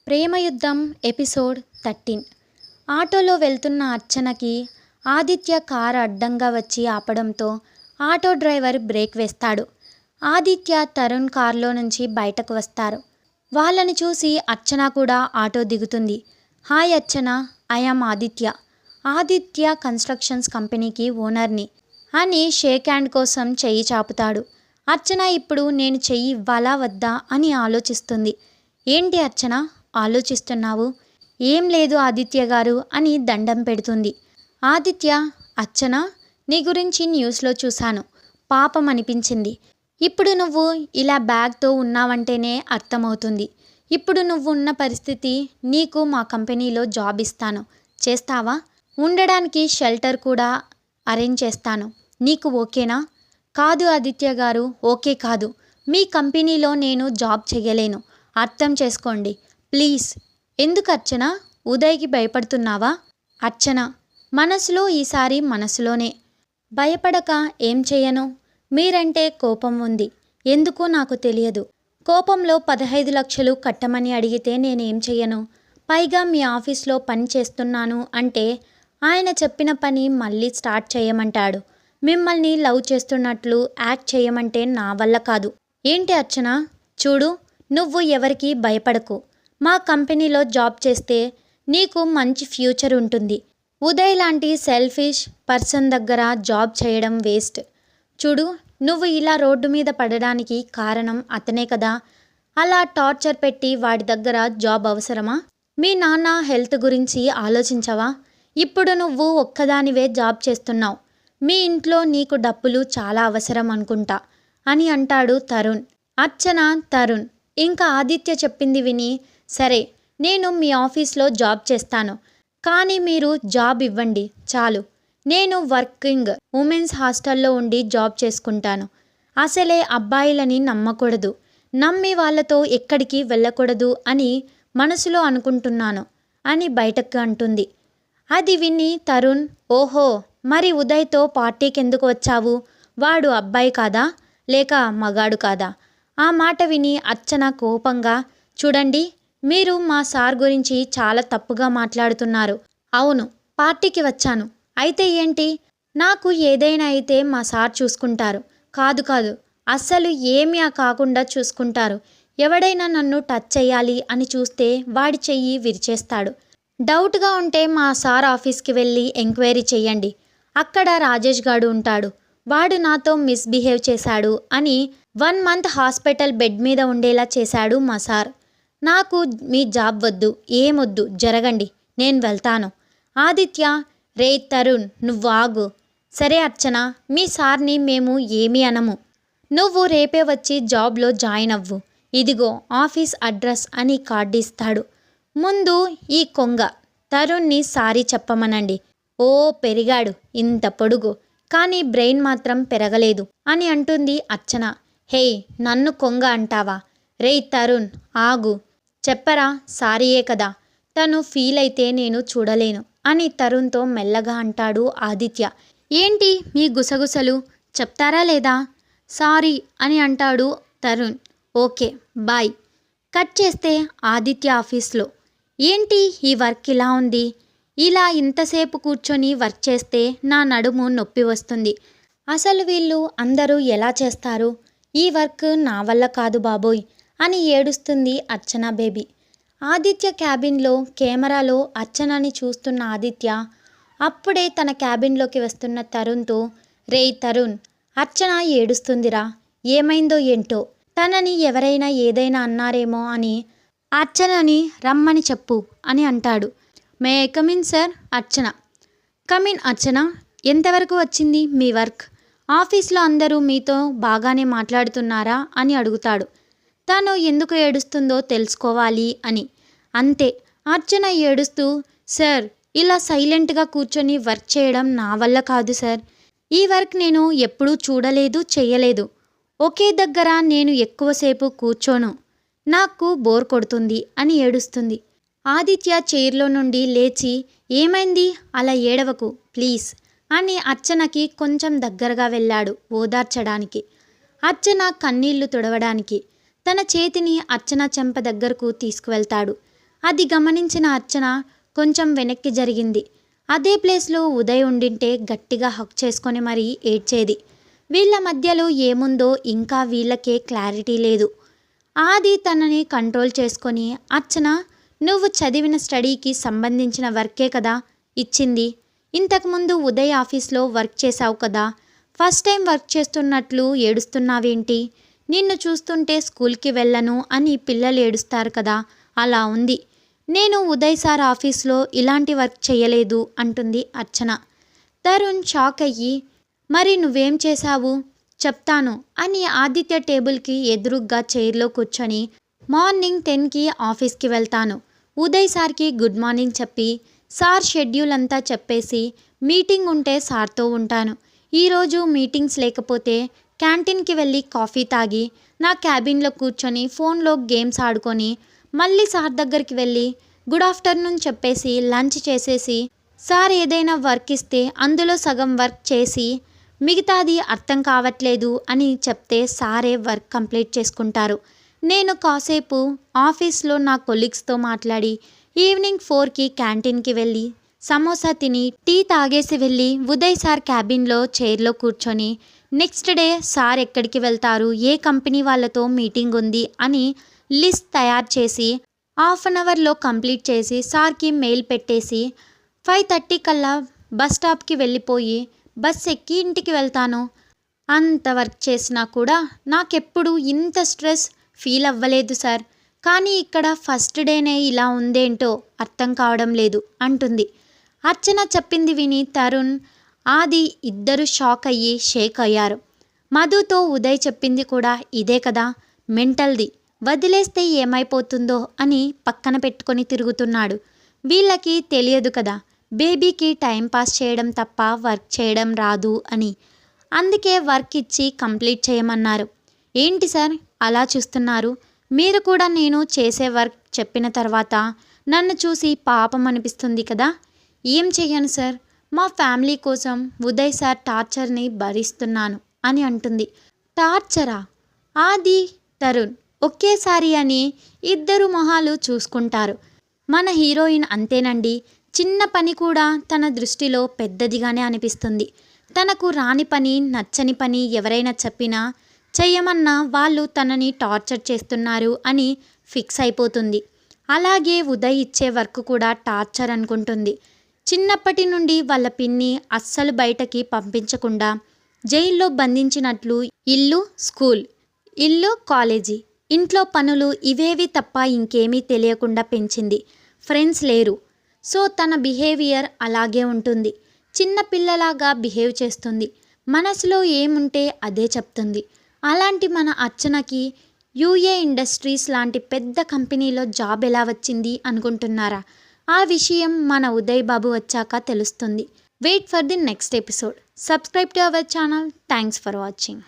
ప్రేమయుద్ధం episode 13. ఆటోలో వెళ్తున్న అర్చనకి Aditya car అడ్డంగా వచ్చి ఆపడంతో ఆటో డ్రైవర్ బ్రేక్ వేస్తాడు. ఆదిత్య తరుణ్ కారులో నుంచి బయటకు వస్తారు. వాళ్ళని చూసి అర్చన కూడా ఆటో దిగుతుంది. Hi Archana, I'm Aditya. Aditya constructions కంపెనీకి ఓనర్ని అని షేక్ హ్యాండ్ కోసం చెయ్యి చాపుతాడు. అర్చన ఇప్పుడు నేను చెయ్యి ఇవ్వాలా వద్దా అని ఆలోచిస్తుంది. ఏంటి అర్చన ఆలోచిస్తున్నావు? ఏం లేదు ఆదిత్య గారు అని దండం పెడుతుంది. ఆదిత్య, అర్చన నీ గురించి న్యూస్లో చూశాను, పాపం అనిపించింది. ఇప్పుడు నువ్వు ఇలా బ్యాగ్తో ఉన్నావంటేనే అర్థమవుతుంది. ఇప్పుడు నువ్వు ఉన్న పరిస్థితి, నీకు మా కంపెనీలో జాబ్ ఇస్తాను, చేస్తావా? ఉండడానికి షెల్టర్ కూడా అరేంజ్ చేస్తాను, నీకు ఓకేనా? కాదు ఆదిత్య గారు, ఓకే కాదు. మీ కంపెనీలో నేను జాబ్ చేయలేను, అర్థం చేసుకోండి ప్లీజ్. ఎందుకు అర్చన, ఉదయ్కి భయపడుతున్నావా? అర్చన మనసులో ఈసారి మనసులోనే, భయపడక ఏం చెయ్యను. మీరంటే కోపం ఉంది, ఎందుకో నాకు తెలియదు. కోపంలో 15 లక్షలు కట్టమని అడిగితే నేనేం చెయ్యను. పైగా మీ ఆఫీస్లో పని చేస్తున్నాను అంటే ఆయన చెప్పిన పని మళ్ళీ స్టార్ట్ చేయమంటాడు. మిమ్మల్ని లవ్ చేస్తున్నట్లు యాక్ట్ చేయమంటే నా వల్ల కాదు. ఏంటి అర్చన, చూడు, నువ్వు ఎవరికి భయపడకు. మా కంపెనీలో జాబ్ చేస్తే నీకు మంచి ఫ్యూచర్ ఉంటుంది. ఉదయ్ లాంటి సెల్ఫిష్ పర్సన్ దగ్గర జాబ్ చేయడం వేస్ట్. చూడు, నువ్వు ఇలా రోడ్డు మీద పడడానికి కారణం అతనే కదా. అలా టార్చర్ పెట్టి వాడి దగ్గర జాబ్ అవసరమా? మీ నాన్న హెల్త్ గురించి ఆలోచించవా? ఇప్పుడు నువ్వు ఒక్కదానివే జాబ్ చేస్తున్నావు. మీ ఇంట్లో నీకు డబ్బులు చాలా అవసరం అనుకుంటా అని అంటాడు తరుణ్. అర్చన, తరుణ్ ఇంకా ఆదిత్య చెప్పింది విని, సరే నేను మీ ఆఫీస్లో జాబ్ చేస్తాను, కానీ మీరు జాబ్ ఇవ్వండి చాలు. నేను వర్కింగ్ ఉమెన్స్ హాస్టల్లో ఉండి జాబ్ చేసుకుంటాను. అసలే అబ్బాయిలని నమ్మకూడదు, నమ్మి వాళ్ళతో ఎక్కడికి వెళ్ళకూడదు అని మనసులో అనుకుంటున్నాను అని బయటకు అంటుంది. అది విని తరుణ్, ఓహో, మరి ఉదయ్తో పార్టీకి ఎందుకు వచ్చావు? వాడు అబ్బాయి కాదా, లేక మగాడు కాదా? ఆ మాట విని అర్చన కోపంగా, చూడండి, మీరు మా సార్ గురించి చాలా తప్పుగా మాట్లాడుతున్నారు. అవును, పార్టీకి వచ్చాను, అయితే ఏంటి? నాకు ఏదైనా అయితే మా సార్ చూసుకుంటారు. కాదు కాదు, అస్సలు ఏమీ కాకుండా చూసుకుంటారు. ఎవడైనా నన్ను టచ్ చేయాలి అని చూస్తే వాడి చెయ్యి విరిచేస్తాడు. డౌట్గా ఉంటే మా సార్ ఆఫీస్కి వెళ్ళి ఎంక్వైరీ చెయ్యండి. అక్కడ రాజేష్ గాడు ఉంటాడు, వాడు నాతో మిస్బిహేవ్ చేశాడు అని 1 మంత్ హాస్పిటల్ బెడ్ మీద ఉండేలా చేశాడు మా సార్. నాకు మీ జాబ్ వద్దు, ఏమొద్దు, జరగండి, నేను వెళ్తాను. ఆదిత్య, రే తరుణ్, నువ్వు ఆగు. సరే అర్చన, మీ సార్ని మేము ఏమీ అనము. నువ్వు రేపే వచ్చి జాబ్లో జాయిన్ అవ్వు. ఇదిగో ఆఫీస్ అడ్రస్ అని కార్డు ఇస్తాడు. ముందు ఈ కొంగ తరుణ్ని సారీ చెప్పమనండి. ఓ పెరిగాడు, ఇంత పొడుగు, కానీ బ్రెయిన్ మాత్రం పెరగలేదు అని అంటుంది అర్చన. హే, నన్ను కొంగ అంటావా? రేయ్ తరుణ్, ఆగు. చెప్పరా, సారీయే కదా, తను ఫీల్ అయితే నేను చూడలేను అని తరుణ్తో మెల్లగా అంటాడు ఆదిత్య. ఏంటి మీ గుసగుసలు, చెప్తారా లేదా? సారీ అని అంటాడు తరుణ్. Okay, bye. కట్ చేస్తే ఆదిత్య ఆఫీస్లో. ఏంటి ఈ వర్క్ ఇలా ఉంది? ఇలా ఇంతసేపు కూర్చొని వర్క్ చేస్తే నా నడుము నొప్పి వస్తుంది. అసలు వీళ్ళు అందరూ ఎలా చేస్తారు? ఈ వర్క్ నా వల్ల కాదు బాబోయ్ అని ఏడుస్తుంది అర్చన బేబీ. ఆదిత్య క్యాబిన్లో కెమెరాలో అర్చనని చూస్తున్న ఆదిత్య అప్పుడే తన క్యాబిన్లోకి వస్తున్న తరుణ్తో, రేయ్ తరుణ్, అర్చన ఏడుస్తుందిరా, ఏమైందో ఏంటో, తనని ఎవరైనా ఏదైనా అన్నారేమో అని అర్చనని రమ్మని చెప్పు అని అంటాడు. May I come in sir? Archana, come in Archana. ఎంతవరకు వచ్చింది మీ వర్క్? ఆఫీస్లో అందరూ మీతో బాగానే మాట్లాడుతున్నారా అని అడుగుతాడు. తను ఎందుకు ఏడుస్తుందో తెలుసుకోవాలి అని. అంతే, అర్చన ఏడుస్తూ, సార్, ఇలా సైలెంట్గా కూర్చొని వర్క్ చేయడం నా వల్ల కాదు సార్. ఈ వర్క్ నేను ఎప్పుడూ చూడలేదు, చెయ్యలేదు. ఒకే దగ్గర నేను ఎక్కువసేపు కూర్చోను, నాకు బోర్ కొడుతుంది అని ఏడుస్తుంది. ఆదిత్య చైర్లో నుండి లేచి, ఏమైంది, అలా ఏడవకు ప్లీజ్ అని అర్చనకి కొంచెం దగ్గరగా వెళ్ళాడు ఓదార్చడానికి. అర్చన కన్నీళ్లు తుడవడానికి తన చేతిని అర్చన చెంప దగ్గరకు తీసుకువెళ్తాడు. అది గమనించిన అర్చన కొంచెం వెనక్కి జరిగింది. అదే ప్లేస్లో ఉదయ్ ఉండింటే గట్టిగా హక్ చేసుకొని మరీ ఏడ్చేది. వీళ్ళ మధ్యలో ఏముందో ఇంకా వీళ్ళకే క్లారిటీ లేదు. ఆది తనని కంట్రోల్ చేసుకొని, అర్చన, నువ్వు చదివిన స్టడీకి సంబంధించిన వర్కే కదా ఇచ్చింది. ఇంతకుముందు ఉదయ్ ఆఫీస్లో వర్క్ చేశావు కదా, ఫస్ట్ టైం వర్క్ చేస్తున్నట్లు ఏడుస్తున్నావేంటి? నిన్ను చూస్తుంటే స్కూల్కి వెళ్ళను అని పిల్లలు ఏడుస్తారు కదా, అలా ఉంది. నేను ఉదయ్ సార్ ఆఫీస్లో ఇలాంటి వర్క్ చేయలేదు అంటుంది అర్చన. తరుణ్ షాక్ అయ్యి, మరి నువ్వేం చేశావు చెప్తాను అని ఆదిత్య టేబుల్కి ఎదురుగ్గా చైర్లో కూర్చొని, మార్నింగ్ 10కి ఆఫీస్కి వెళ్తాను. ఉదయ్ సార్కి గుడ్ మార్నింగ్ చెప్పి, సార్ షెడ్యూల్ అంతా చెప్పేసి, మీటింగ్ ఉంటే సార్తో ఉంటాను. ఈరోజు మీటింగ్స్ లేకపోతే క్యాంటీన్కి వెళ్ళి కాఫీ తాగి నా క్యాబిన్లో కూర్చొని ఫోన్లో గేమ్స్ ఆడుకొని మళ్ళీ సార్ దగ్గరికి వెళ్ళి గుడ్ ఆఫ్టర్నూన్ చెప్పేసి లంచ్ చేసేసి, సార్ ఏదైనా వర్క్ ఇస్తే అందులో సగం వర్క్ చేసి మిగతాది అర్థం కావట్లేదు అని చెప్తే సారే వర్క్ కంప్లీట్ చేసుకుంటారు. నేను కాసేపు ఆఫీస్లో నా కొలీగ్స్తో మాట్లాడి ఈవినింగ్ 4కి క్యాంటీన్కి వెళ్ళి సమోసా తిని టీ తాగేసి వెళ్ళి ఉదయ్ సార్ క్యాబిన్లో చైర్లో కూర్చొని నెక్స్ట్ డే సార్ ఎక్కడికి వెళ్తారు, ఏ కంపెనీ వాళ్ళతో మీటింగ్ ఉంది అని లిస్ట్ తయారు చేసి హాఫ్ అన్ అవర్లో కంప్లీట్ చేసి సార్కి మెయిల్ పెట్టేసి 5:30 కల్లా బస్ స్టాప్కి వెళ్ళిపోయి బస్ ఎక్కి ఇంటికి వెళ్తాను. అంత వర్క్ చేసినా కూడా నాకెప్పుడు ఇంత స్ట్రెస్ ఫీల్ అవ్వలేదు సార్. కానీ ఇక్కడ ఫస్ట్ డేనే ఇలా ఉందేంటో అర్థం కావడం లేదు అంటుంది. అర్చన చెప్పింది విని తరుణ్, ఆది ఇద్దరు షాక్ అయ్యి షేక్ అయ్యారు. మధుతో ఉదయ్ చెప్పింది కూడా ఇదే కదా, మెంటల్ది, వదిలేస్తే ఏమైపోతుందో అని పక్కన పెట్టుకొని తిరుగుతున్నాడు. వీళ్ళకి తెలియదు కదా, బేబీకి టైం పాస్ చేయడం తప్ప వర్క్ చేయడం రాదు అని. అందుకే వర్క్ ఇచ్చి కంప్లీట్ చేయమన్నారు. ఏంటి సార్ అలా చూస్తున్నారు? మీరు కూడా నేను చేసే వర్క్ చెప్పిన తర్వాత నన్ను చూసి పాపం అనిపిస్తుంది కదా. ఏం చెయ్యను సార్, మా ఫ్యామిలీ కోసం ఉదయ్ సార్ టార్చర్ని భరిస్తున్నాను అని అంటుంది. టార్చరా? ఆది, తరుణ్ ఒకేసారి అని ఇద్దరు మొహాలు చూసుకుంటారు. మన హీరోయిన్ అంతేనండి, చిన్న పని కూడా తన దృష్టిలో పెద్దదిగానే అనిపిస్తుంది. తనకు రాని పని, నచ్చని పని ఎవరైనా చెప్పినా చెయ్యమన్నా వాళ్ళు తనని టార్చర్ చేస్తున్నారు అని ఫిక్స్ అయిపోతుంది. అలాగే ఉదయ్ ఇచ్చే వర్క్ కూడా టార్చర్ అనుకుంటుంది. చిన్నప్పటి నుండి వాళ్ళ పిన్ని అస్సలు బయటకి పంపించకుండా జైల్లో బంధించినట్లు ఇల్లు స్కూల్, ఇల్లు కాలేజీ, ఇంట్లో పనులు ఇవేవి తప్ప ఇంకేమీ తెలియకుండా పెంచింది. ఫ్రెండ్స్ లేరు, సో తన బిహేవియర్ అలాగే ఉంటుంది. చిన్నపిల్లలాగా బిహేవ్ చేస్తుంది. మనసులో ఏముంటే అదే చెప్తుంది. అలాంటి మన అర్చనకి యూఏ ఇండస్ట్రీస్ లాంటి పెద్ద కంపెనీలో జాబ్ ఎలా వచ్చింది అనుకుంటున్నారా? ఆ విషయం మన ఉదయ్ బాబు వచ్చాక తెలుస్తుంది. Wait for the next episode. Subscribe to our channel. Thanks for watching.